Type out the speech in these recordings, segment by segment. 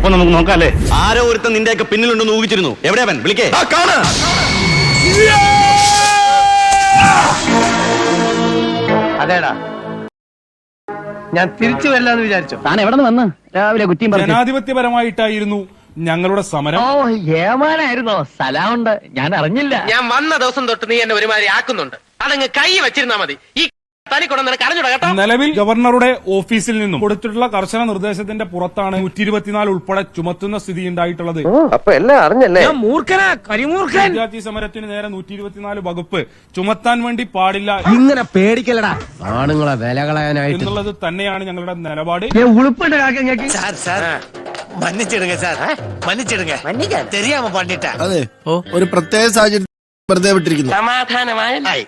അപ്പൊ നമുക്ക് നോക്കാം അല്ലേ? ആരോ ഒരുത്തൻ നിന്റെയൊക്കെ പിന്നിലുണ്ടെന്ന് ഊഹിച്ചിരുന്നു. എവിടെയാ അവൻ? വിളിക്കേ. അതേടാ, ഞാൻ തിരിച്ചു വരില്ലെന്ന് വിചാരിച്ചു. താൻ എവിടെ നിന്ന് വന്ന് രാവിലെ കുറ്റിയും പറഞ്ഞു? ജനാധിപത്യപരമായിട്ടായിരുന്നു ഞങ്ങളുടെ സമരം. ഓ, ഏമാനായിരുന്നോ? സ്ഥലമുണ്ട്, ഞാൻ അറിഞ്ഞില്ല. ഞാൻ വന്ന ദിവസം തൊട്ട് നീ എന്നെ ഒരുമാതിരി ആക്കുന്നുണ്ട്. അതങ്ങ് കൈ വെച്ചിരുന്നാ മതി. ഈ തനിക്കൊണ്ടെന്ന് കരഞ്ഞൂടാ കേട്ടോ. നിലവിൽ ഗവർണറുടെ ഓഫീസിൽ നിന്നും കൊടുത്തിട്ടുള്ള കർശന നിർദ്ദേശത്തിന്റെ പുറത്താണ് 124 ഉൾപ്പെടെ ചുമത്തുന്ന സ്ഥിതി ഉണ്ടായിട്ടുള്ളത്. അപ്പൊ എല്ലാം അറിഞ്ഞല്ലേ? വിദ്യാർത്ഥി സമരത്തിന് നേരെ 124 വകുപ്പ് ചുമത്താൻ വേണ്ടി പാടില്ല ഇങ്ങനെ പേടിക്കലടാ ആണുങ്ങളെ വില കളയാനായിട്ട് എന്നുള്ളത് തന്നെയാണ് ഞങ്ങളുടെ നിലപാട്. മன்னிச்சிடுங்க சார், மன்னிச்சிடுங்க. தெரியாம பண்ணிட்டேன். അതെ, ഒരു പ്രത്യേക സാഹചര്യം വെറുതെ വിട്ടിരിക്കുന്നു. സമാധാനമായി.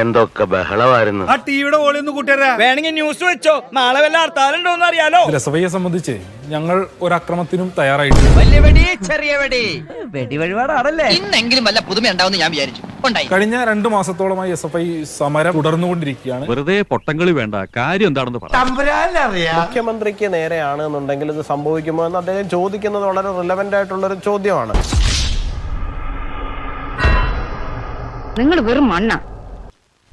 എന്തൊക്കെ ബഹളമായിരുന്നു. ആ ടിവിയുടെ ഓളി ഒന്ന് കൂട്ടുകാരാ, വേണമെങ്കിൽ ന്യൂസ് വെച്ചോ, നാളെ വല്ല ഹർത്താലുണ്ടോന്ന് അറിയാലോ. എസ്എഫ്ഐയെ സംബന്ധിച്ച് ഞങ്ങൾ ഒരു അക്രമത്തിനും തയ്യാറായിട്ടുണ്ട്. വലിയ വെടി ചെറിയ വെടി വെടി വഴിപാടാണല്ലേ? ഇന്നെങ്കിലും വല്ല പുതുമ ഉണ്ടാവും ഞാൻ വിചാരിച്ചു. ഉണ്ടായി. കഴിഞ്ഞ 2 മാസത്തോളമായി എസ്എഫ്ഐ സമരം തുടർന്നുകൊണ്ടിരിക്കുകയാണ്. വെറുതെ പൊട്ടങ്കളി വേണ്ട, കാര്യം എന്താണെന്ന് പറയാം. മുഖ്യമന്ത്രിക്ക് നേരെയാണ് എന്നുണ്ടെങ്കിൽ ഇത് സംഭവിക്കുമോ എന്ന് അദ്ദേഹം ചോദിക്കുന്നത് വളരെ റിലവന്റ് ആയിട്ടുള്ളൊരു ചോദ്യമാണ്. നിങ്ങൾ വെറും മണ്ണ,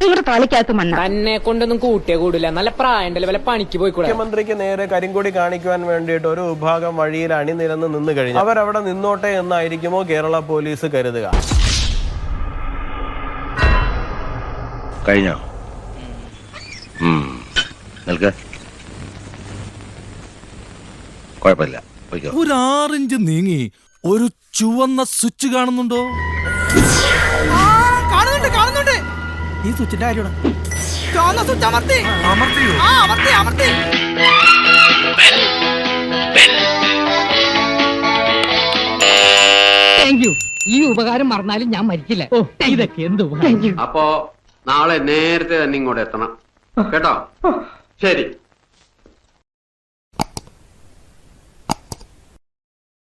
നിങ്ങളുടെ തലയ്ക്കകത്ത് മണ്ണ. എന്നെ കൊണ്ടൊന്നും കൂട്ടിയേ കൂടില്ല, നല്ല പ്രായണ്ടല്ലേ, വല്ല പണിക്ക് പോയിക്കൂടെ. മുഖ്യമന്ത്രിക്ക് നേരെ കരിങ്കൊടി കാണിക്കുവാൻ വേണ്ടിയിട്ട് ഒരു വിഭാഗം വഴിയിൽ അണിനിരന്ന് നിന്ന് കഴിഞ്ഞു. അവരവിടെ നിന്നോട്ടെ എന്നായിരിക്കുമോ കേരള പോലീസ് കരുതുക? കഴിഞ്ഞോ? നിൽക്ക്, കുഴപ്പമില്ല. ഒരു 6 ഇഞ്ച് നീങ്ങി ഒരു ചുവന്ന സ്വിച്ച് കാണുന്നുണ്ടോ? കാണുന്നുണ്ട്. ഈ സ്വിച്ചിന്റെ കാര്യമാണ്. ചുവന്ന സ്വിച്ച് അമർത്തി. അമർത്തി. Thank you. ഈ ഉപകാരം മറന്നാലും ഞാൻ മരിക്കില്ല. ഇതൊക്കെ എന്ത് ഉപകാരം. അപ്പോ നാളെ നേരത്തെ തന്നെ ഇങ്ങോട്ട് എത്തണം കേട്ടോ. ശരി.